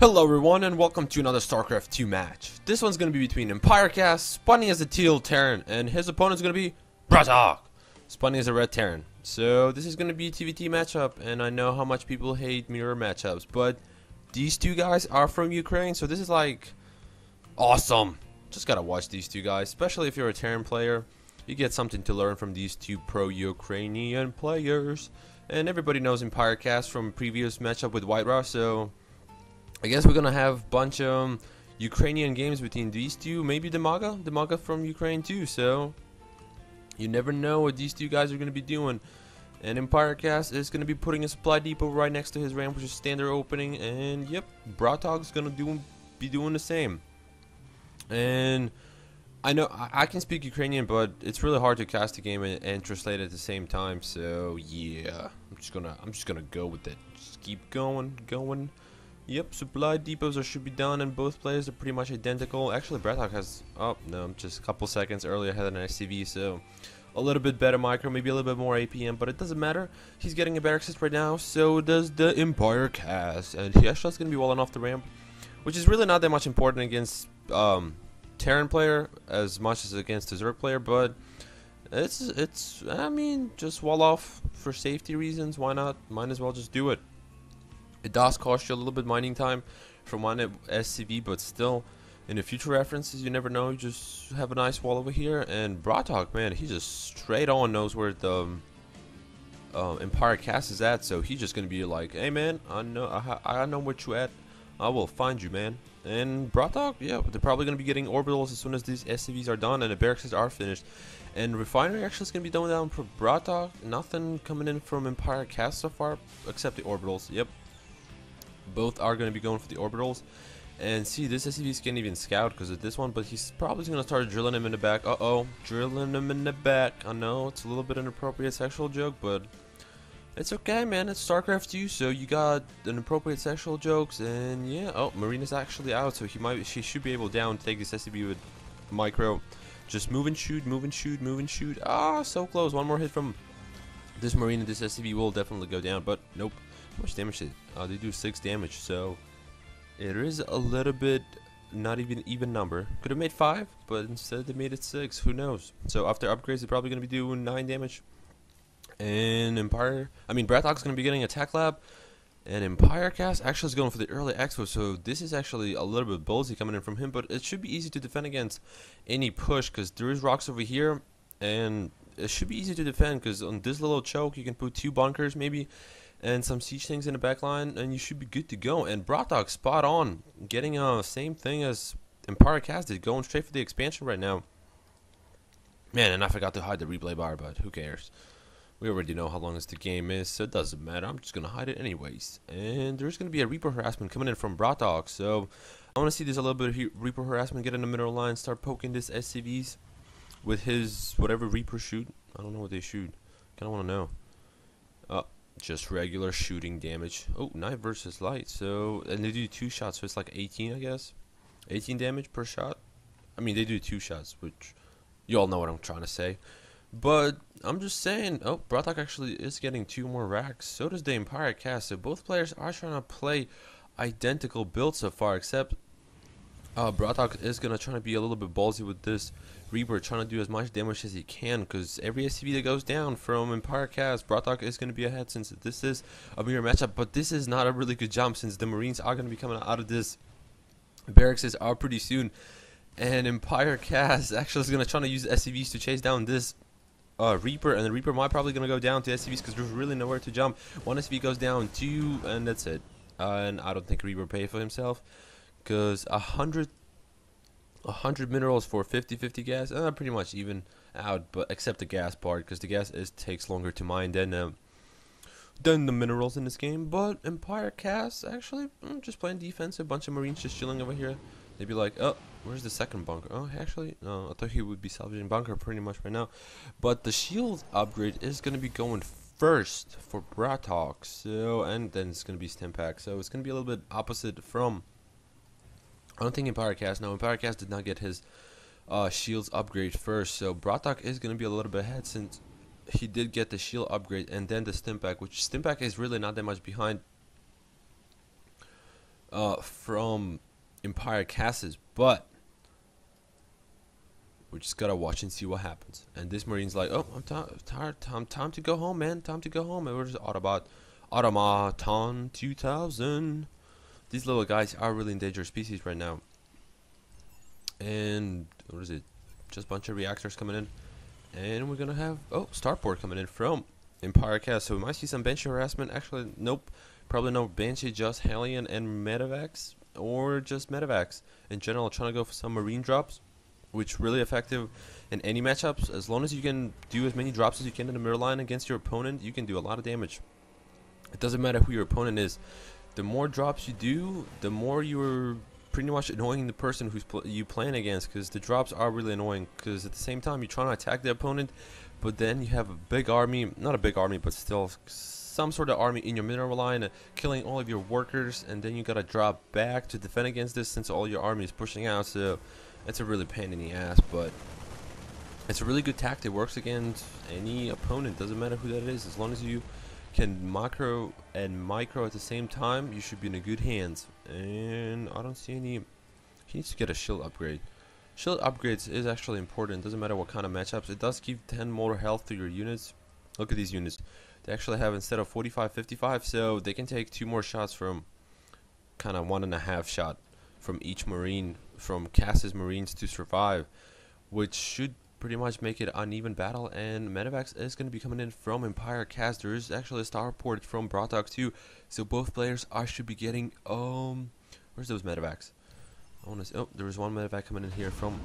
Hello everyone and welcome to another StarCraft 2 match. This one's going to be between imbaBratOK, Spunny as a teal Terran, and his opponent's going to be imbaBratOK, Spunny as a red Terran. So this is going to be a TVT matchup, and I know how much people hate mirror matchups, but these two guys are from Ukraine, so this is like awesome. Just gotta watch these two guys, especially if you're a Terran player. You get something to learn from these two pro-Ukrainian players. And everybody knows imbaBratOK from previous matchup with White Raw, so I guess we're gonna have bunch of Ukrainian games between these two, maybe the MAGA from Ukraine too. So you never know what these two guys are gonna be doing. And imbaBratOK is gonna be putting a supply depot right next to his ramp, which is standard opening. And yep, imbaBratOK's gonna be doing the same. And I know I can speak Ukrainian, but it's really hard to cast the game and translate at the same time. So yeah, I'm just gonna go with it. Just keep going. Yep, supply depots should be done, and both players are pretty much identical. Actually, imbaBratOK has, oh no, just a couple seconds earlier ahead than SCV, so a little bit better micro, maybe a little bit more APM, but it doesn't matter. He's getting a better assist right now, so does the imbaBratOK, and he actually is going to be walling off the ramp, which is really not that much important against Terran player as much as against the Zerg player, but it's I mean, just wall off for safety reasons. Why not? Might as well just do it. It does cost you a little bit mining time from one SCV, but still, in the future references, you never know. You just have a nice wall over here, and imbaBratOK, man, he just straight on knows where the imbaBratOK is at, so he's just gonna be like, hey man, I know where you at. I will find you, man. And imbaBratOK, yeah, they're probably gonna be getting orbitals as soon as these SCVs are done and the barracks are finished. And refinery actually is gonna be going down for imbaBratOK. Nothing coming in from imbaBratOK so far except the orbitals. Yep. Both are going to be going for the orbitals. And see, this SCV can't even scout because of this one, but he's probably going to start drilling him in the back. Drilling him in the back. I know it's a little bit inappropriate sexual joke, but it's okay, man. It's StarCraft 2, so you got inappropriate sexual jokes. And yeah, oh, Marina's actually out, so she should be able down to take this SCV with micro. Just move and shoot, move and shoot, move and shoot. Ah, so close. One more hit from this Marine and this SCV will definitely go down, but nope. How much damage did they do? 6 damage, so it is a little bit not even number. Could have made 5, but instead they made it 6. Who knows? So after upgrades, they're probably going to be doing 9 damage. And imbaBratOK's going to be getting attack lab, and imbaBratOK actually is going for the early expo. So this is actually a little bit ballsy coming in from him, but it should be easy to defend against any push because there is rocks over here, and it should be easy to defend because on this little choke you can put 2 bunkers maybe and some siege things in the back line, and you should be good to go. And imbaBratOK spot on, getting same thing as imbaBratOK did, going straight for the expansion right now. Man, and I forgot to hide the replay bar, but who cares? We already know how long this the game is, so it doesn't matter. I'm just gonna hide it anyways. And there's gonna be a Reaper harassment coming in from imbaBratOK, so I want to see this a little bit of Reaper harassment, get in the middle line, start poking this SCVs with his whatever Reaper shoot. I don't know what they shoot. Kinda wanna know. Just regular shooting damage. Oh, knife versus light. So, and they do 2 shots, so it's like 18, I guess. 18 damage per shot. I mean, they do 2 shots, which you all know what I'm trying to say. But I'm just saying, oh, imbaBratOK actually is getting 2 more racks. So does the imbaBratOK. So both players are trying to play identical builds so far, except imbaBratOK is gonna try to be a little bit ballsy with this Reaper, trying to do as much damage as he can, because every SCV that goes down from imbaBratOK, imbaBratOK is going to be ahead since this is a mirror matchup. But this is not a really good jump since the Marines are going to be coming out of this barracks are pretty soon, and imbaBratOK actually is going to try to use SCVs to chase down this Reaper, and the Reaper might probably going to go down to SCVs because there's really nowhere to jump. 1 SCV goes down, 2, and that's it. And I don't think Reaper paid for himself, because 100 minerals for 50-50 gas, pretty much even out, but except the gas part, because the gas takes longer to mine than the minerals in this game. But imbaBratOK actually just playing defense. A bunch of Marines just chilling over here. They'd be like, oh, where's the second bunker? Oh, actually, no, I thought he would be salvaging bunker pretty much right now. But the shield upgrade is going to be going first for imbaBratOK, so, and then it's going to be Stimpak, so it's going to be a little bit opposite from, I don't think imbaBratOK, no, imbaBratOK did not get his shields upgrade first, so imbaBratOK is going to be a little bit ahead since he did get the shield upgrade and then the Stimpak, which Stimpak is really not that much behind from Empire Castles, but we just gotta watch and see what happens. And this Marine's like, oh, I'm tired. Time to go home, man. Time to go home. And we're just Automaton 2000. These little guys are really endangered species right now. And what is it? Just a bunch of reactors coming in. And we're gonna have starport coming in from Empire Cast. So we might see some Banshee harassment. Actually, nope. Probably no Banshee, just Hellion and Medivacs, or just Medivacs in general. Trying to go for some Marine drops, which really effective in any matchups. As long as you can do as many drops as you can in the middle line against your opponent, you can do a lot of damage. It doesn't matter who your opponent is. The more drops you do, the more you're pretty much annoying the person who's you playing against, because the drops are really annoying. Because at the same time, you're trying to attack the opponent, but then you have a big army, not a big army, but still some sort of army in your mineral line, killing all of your workers, and then you gotta drop back to defend against this since all your army is pushing out. So it's a really pain in the ass, but it's a really good tactic. It works against any opponent, doesn't matter who that is. As long as you can macro and micro at the same time, you should be in a good hands. And I don't see any. He needs to get a shield upgrade. Shield upgrades is actually important. Doesn't matter what kind of matchups. It does give 10 more health to your units. Look at these units. They actually have, instead of 45, 55, so they can take 2 more shots from kind of 1.5 shot from each Marine, from Cass's Marines to survive, which should pretty much make it an even battle. And Medivacs is going to be coming in from Empire Cast. There is actually a starport from BratOK too, so both players should be getting where's those Medivacs? I want to. Oh, there was one Medivac coming in here from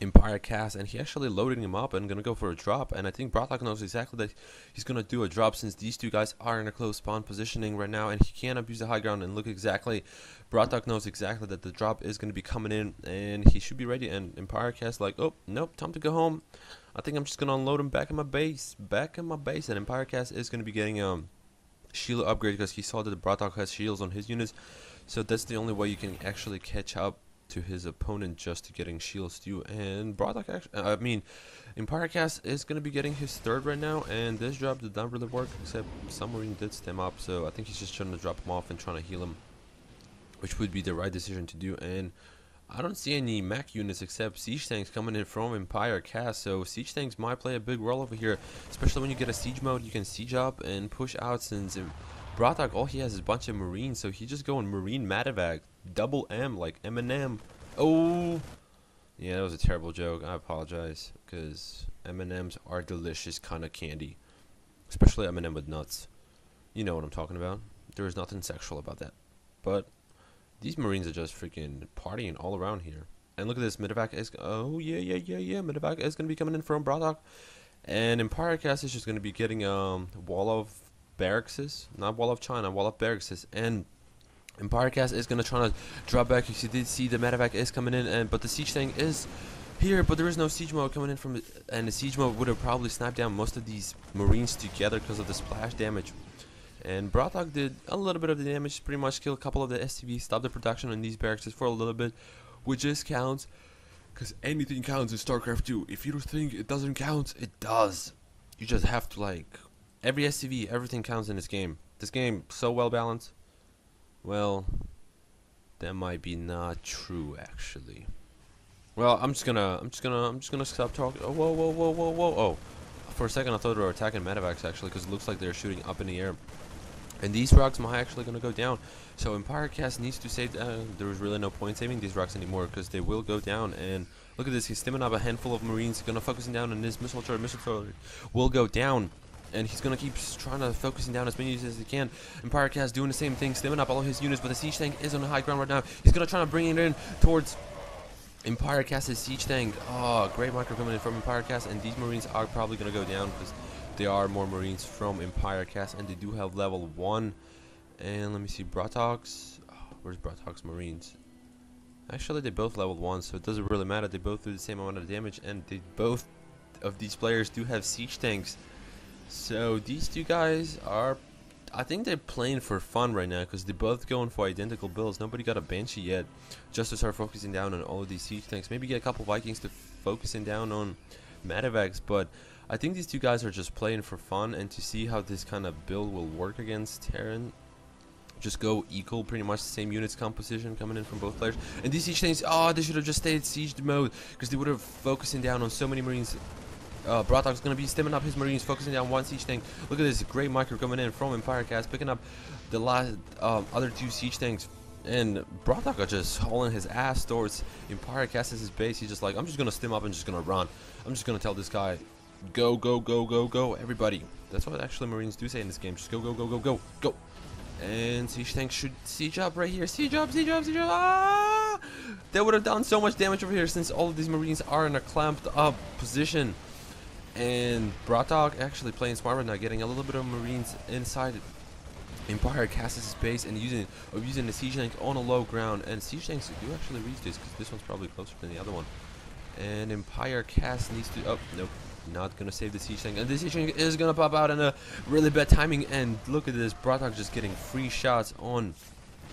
Empire Cast, and he actually loading him up and gonna go for a drop. And I think BratOK knows exactly that he's gonna do a drop, since these two guys are in a close spawn positioning right now, and he can't abuse the high ground. And look, exactly, BratOK knows exactly that the drop is gonna be coming in, and he should be ready. And Empire Cast like, oh nope, time to go home. I think I'm just gonna unload him back in my base, And Empire Cast is gonna be getting shield upgrade, because he saw that the BratOK has shields on his units, so that's the only way you can actually catch up to his opponent, just to getting shields too. And BratOK actually, Empire Cast is going to be getting his third right now, and this drop did not really work, except some Marine did stem up, so I think he's just trying to drop him off and trying to heal him, which would be the right decision to do. And I don't see any mech units except siege tanks coming in from Empire Cast, so siege tanks might play a big role over here, especially when you get a siege mode. You can siege up and push out, since BratOK, all he has is a bunch of Marines, so he just going Marine Medivac, double M, like M&M. Oh, yeah, that was a terrible joke. I apologize, because M&Ms are delicious kind of candy, especially M&M with nuts. You know what I'm talking about. There is nothing sexual about that, but these Marines are just freaking partying all around here. And look at this, Medivac is, oh yeah, Medivac is going to be coming in from BratOK, and Empire Cast is just going to be getting Wall of Barracks, not Wall of China, Wall of Barracks. And Empire Cast is gonna try to drop back. You did see the Medivac is coming in, but the siege tank is here, but there is no siege mode coming in from it, and the siege mode would have probably snapped down most of these Marines together because of the splash damage. And BratOK did a little bit of the damage, pretty much kill a couple of the SCVs, stop the production on these barracks for a little bit, which just counts, because anything counts in StarCraft 2. If you think it doesn't count, it does. You just have to, like, every SCV, everything counts in this game. This game so well balanced. Well, that might be not true, actually. Well, I'm just gonna stop talking. Oh, whoa. Oh, for a second I thought they were attacking Medivacs, actually, because it looks like they're shooting up in the air. And these rocks might actually gonna go down. So Empire Cast needs to save. There was really no point saving these rocks anymore, because they will go down. And look at this, he's stimming up a handful of Marines, gonna focusing down on this missile turret will go down. And he's gonna keep trying to focusing down as many as he can. Empire Cast doing the same thing, stimming up all of his units, but the siege tank is on the high ground right now. He's gonna try to bring it in towards Empire Cast's siege tank. Oh, great micro coming in from Empire Cast, and these Marines are probably gonna go down, because there are more Marines from Empire Cast, and they do have level 1. And let me see, BratOK's. Oh, where's BratOK's Marines? Actually, they both leveled 1, so it doesn't really matter. They both do the same amount of damage, and they both of these players do have siege tanks. So these two guys are, I think they're playing for fun right now, because they're both going for identical builds. Nobody got a Banshee yet, just to start focusing down on all of these siege tanks. Maybe get a couple Vikings to focusing down on Medivacs, but I think these two guys are just playing for fun and to see how this kind of build will work against Terran. just go equal, pretty much the same units composition coming in from both players. And these siege tanks, oh, they should have just stayed siege mode, because they would have focusing down on so many marines. BratOK's gonna be stemming up his marines, focusing down one siege tank. Look at this great micro coming in from imbaBratOK, picking up the last other two siege tanks. And BratOK are just hauling his ass towards imbaBratOK as his base. He's just like, I'm just gonna stem up and just gonna run. I'm just gonna tell this guy, go, go, go, go, go, everybody. That's what actually marines do say in this game. Just go, go, go, go, go, go. And siege tanks should siege up right here. Siege up, siege up, siege up. Ah! They would have done so much damage over here since all of these marines are in a clamped up position. And BratOK actually playing smart right now, getting a little bit of marines inside imbaBratOK's base and using the siege tank on a low ground. And siege tanks do actually reach this, because this one's probably closer than the other one. And imbaBratOK needs to, oh nope, not gonna save the siege tank, and the siege tank is gonna pop out in a really bad timing. And look at this, BratOK just getting free shots on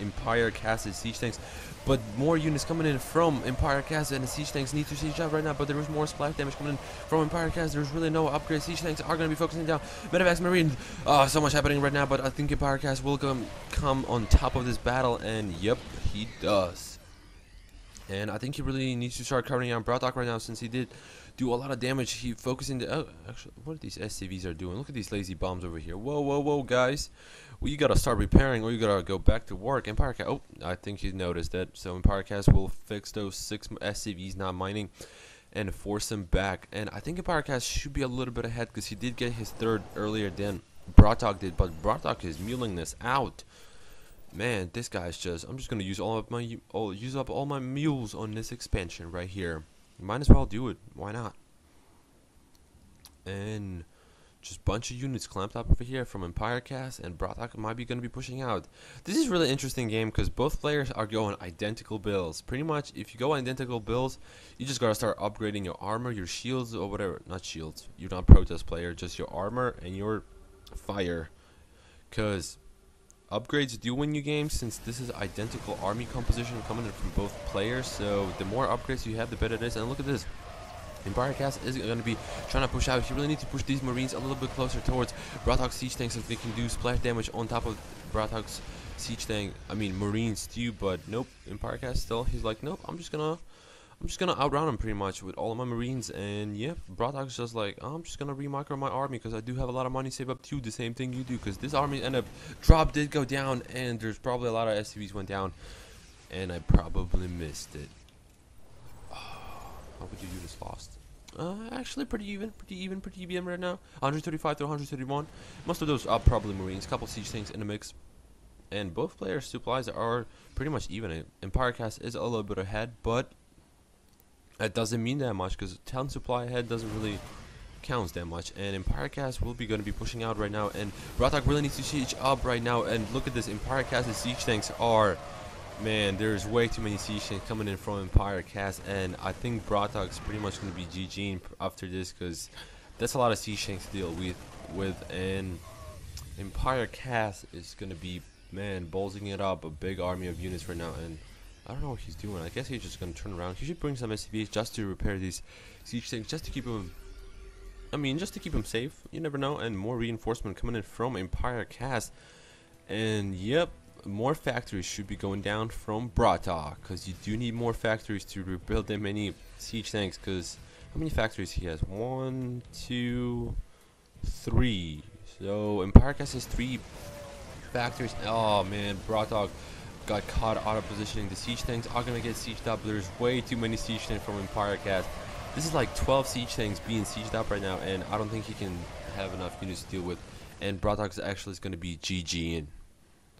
imbaBratOK's siege tanks, but more units coming in from imbaBratOK, and the siege tanks need to siege up right now. But there is more splash damage coming in from imbaBratOK. There's really no upgrade. Siege tanks are gonna be focusing down medevacs, marines. Oh, so much happening right now, but I think imbaBratOK will come on top of this battle, and yep, he does. And I think he really needs to start covering on BratOK right now, since he did do a lot of damage. He focusing the, oh, actually, what are these SCVs are doing? Look at these lazy bombs over here. Whoa, whoa, whoa, guys. Well, you gotta start repairing, or you gotta go back to work. imbaBratOK, oh, I think he noticed that. So imbaBratOK will fix those 6 SCVs not mining and force them back. And I think imbaBratOK should be a little bit ahead, because he did get his 3rd earlier than BratOK did. But BratOK is muling this out. Man, this guy's just, I'm just gonna use use up all my mules on this expansion right here. Might as well do it. Why not? And just bunch of units clamped up over here from imbaBratOK, and BratOK might be gonna be pushing out. This is really interesting game, because both players are going identical builds. Pretty much, if you go identical builds, you just gotta start upgrading your armor, your shields, or whatever. Not shields. You're not a protest player. Just your armor and your fire, because upgrades do win you games, since this is identical army composition coming in from both players. So the more upgrades you have, the better it is. And look at this, imbaBratOK is going to be trying to push out. You really need to push these marines a little bit closer towards BratOK's siege tanks, so they can do splash damage on top of BratOK's siege tank, I mean marines too. But nope, imbaBratOK still, he's like, nope, I'm just gonna outrun him pretty much with all of my marines. And yeah, BratOK's just like, I'm just gonna remicro my army, because I do have a lot of money saved up to the same thing you do, because this army ended up did go down, and there's probably a lot of SCVs went down, and I probably missed it. How would you do this lost? Actually pretty even right now. 135 to 131. Most of those are probably marines, couple siege tanks in the mix. And both players' supplies are pretty much even. imbaBratOK is a little bit ahead, but that doesn't mean that much, because town supply ahead doesn't really count that much. And imbaBratOK will be going to be pushing out right now, and BratOK really needs to siege up right now. And look at this, imbaBratOK's siege tanks are, man, there's way too many siege tanks coming in from imbaBratOK, and I think BratOK's pretty much going to be GGing after this, because that's a lot of siege tanks to deal with. And imbaBratOK is going to be, man, ballsing it up, a big army of units right now. And I don't know what he's doing. I guess he's just going to turn around. He should bring some SCVs just to repair these siege tanks, just to keep him, I mean, just to keep him safe. You never know. And more reinforcement coming in from imbaBratOK. And yep, more factories should be going down from BratOK, because you do need more factories to rebuild that many siege tanks. Because how many factories he has? 1, 2, 3. So imbaBratOK has 3 factories. Oh man, BratOK got caught out of positioning. The siege tanks are gonna get sieged up. There's way too many siege tanks from imbaBratOK. This is like 12 siege tanks being sieged up right now, and I don't think he can have enough units to deal with. And BratOK actually is gonna be GGing.